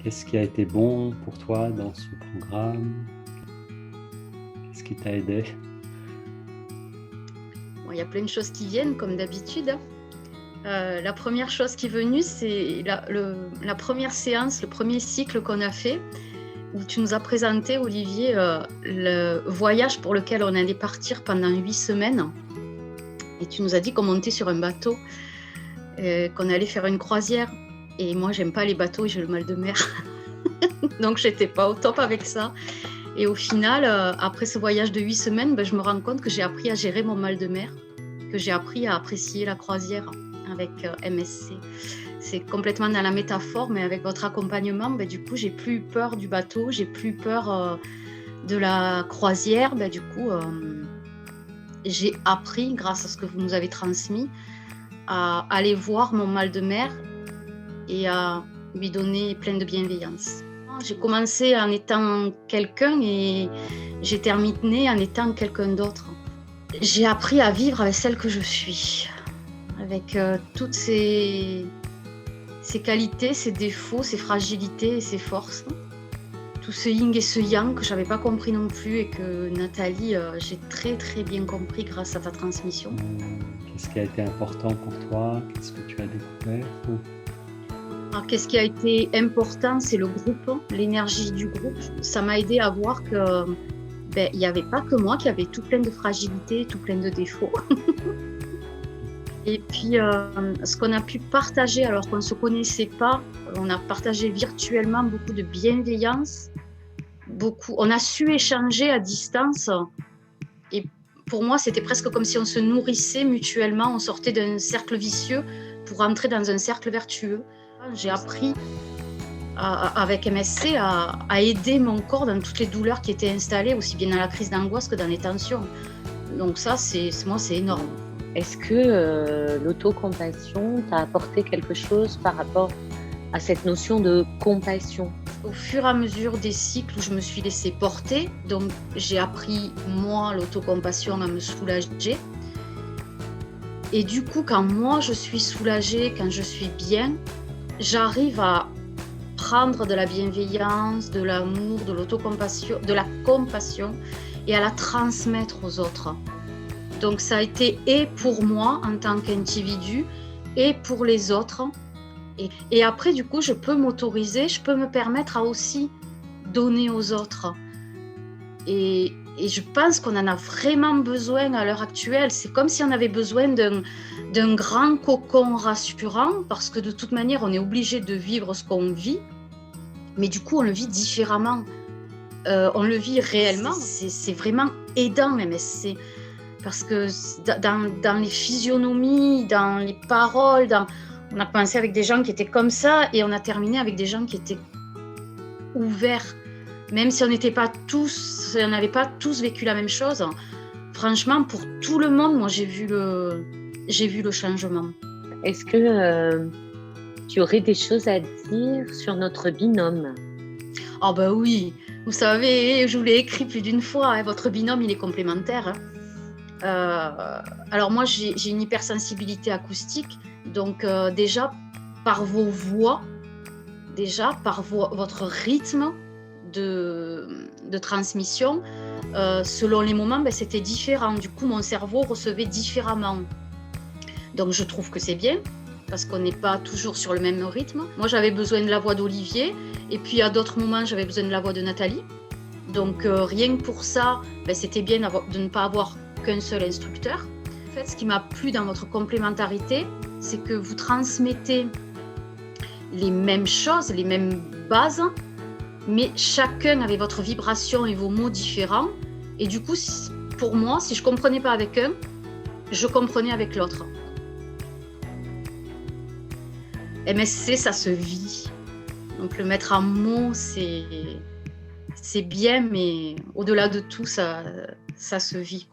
Qu'est-ce qui a été bon pour toi dans ce programme? Qu'est-ce qui t'a aidé? Bon, il y a plein de choses qui viennent comme d'habitude, hein. La première chose qui est venue, c'est la première séance, le premier cycle qu'on a fait, où tu nous as présenté, Olivier, le voyage pour lequel on allait partir pendant 8 semaines. Et tu nous as dit qu'on montait sur un bateau, qu'on allait faire une croisière. Et moi, j'aime pas les bateaux et j'ai le mal de mer. Donc, j'étais pas au top avec ça. Et au final, après ce voyage de 8 semaines, je me rends compte que j'ai appris à gérer mon mal de mer, que j'ai appris à apprécier la croisière avec MSC. C'est complètement dans la métaphore, mais avec votre accompagnement, du coup, j'ai plus peur du bateau, j'ai plus peur de la croisière. Du coup, j'ai appris, grâce à ce que vous nous avez transmis, à aller voir mon mal de mer et à lui donner plein de bienveillance. J'ai commencé en étant quelqu'un et j'ai terminé en étant quelqu'un d'autre. J'ai appris à vivre avec celle que je suis, avec toutes ses qualités, ses défauts, ses fragilités et ses forces. Tout ce yin et ce yang que je n'avais pas compris non plus et que Nathalie, j'ai très très bien compris grâce à ta transmission. Qu'est-ce qui a été important pour toi? Qu'est-ce que tu as découvert? Alors, qu'est-ce qui a été important? C'est le groupe, l'énergie du groupe. Ça m'a aidé à voir que il n'y avait pas que moi qui avait tout plein de fragilités, tout plein de défauts. Et puis, ce qu'on a pu partager alors qu'on ne se connaissait pas, on a partagé virtuellement beaucoup de bienveillance, on a su échanger à distance. Et pour moi, c'était presque comme si on se nourrissait mutuellement, on sortait d'un cercle vicieux pour entrer dans un cercle vertueux. J'ai appris avec MSC à aider mon corps dans toutes les douleurs qui étaient installées, aussi bien dans la crise d'angoisse que dans les tensions. Donc ça, moi, c'est énorme. Est-ce que l'autocompassion t'a apporté quelque chose par rapport à cette notion de compassion? Au fur et à mesure des cycles où je me suis laissée porter, donc j'ai appris, moi, l'autocompassion à me soulager. Et du coup, quand moi, je suis soulagée, quand je suis bien, j'arrive à prendre de la bienveillance, de l'amour, de l'autocompassion, de la compassion et à la transmettre aux autres. Donc ça a été et pour moi en tant qu'individu et pour les autres. Et après, du coup, je peux m'autoriser, je peux me permettre à aussi donner aux autres. Et je pense qu'on en a vraiment besoin à l'heure actuelle. C'est comme si on avait besoin d'un grand cocon rassurant, parce que de toute manière, on est obligé de vivre ce qu'on vit, mais du coup, on le vit différemment. On le vit réellement. C'est vraiment aidant, MSC. Parce que dans les physionomies, dans les paroles, on a commencé avec des gens qui étaient comme ça et on a terminé avec des gens qui étaient ouverts. Même si on n'avait pas tous vécu la même chose, franchement, pour tout le monde, moi, j'ai vu le changement. Est-ce que tu aurais des choses à dire sur notre binôme? Ah oui, vous savez, je vous l'ai écrit plus d'une fois, hein, votre binôme, il est complémentaire. Alors moi, j'ai une hypersensibilité acoustique, donc déjà, par vos voix, par votre rythme de transmission, selon les moments, c'était différent. Du coup, mon cerveau recevait différemment. Donc je trouve que c'est bien, parce qu'on n'est pas toujours sur le même rythme. Moi, j'avais besoin de la voix d'Olivier, et puis à d'autres moments, j'avais besoin de la voix de Nathalie. Donc rien que pour ça, c'était bien de ne pas avoir qu'un seul instructeur. En fait, ce qui m'a plu dans votre complémentarité, c'est que vous transmettez les mêmes choses, les mêmes bases, mais chacun avait votre vibration et vos mots différents. Et du coup, pour moi, si je ne comprenais pas avec un, je comprenais avec l'autre. MSC, ça se vit. Donc le mettre en mots, c'est bien, mais au-delà de tout, ça se vit.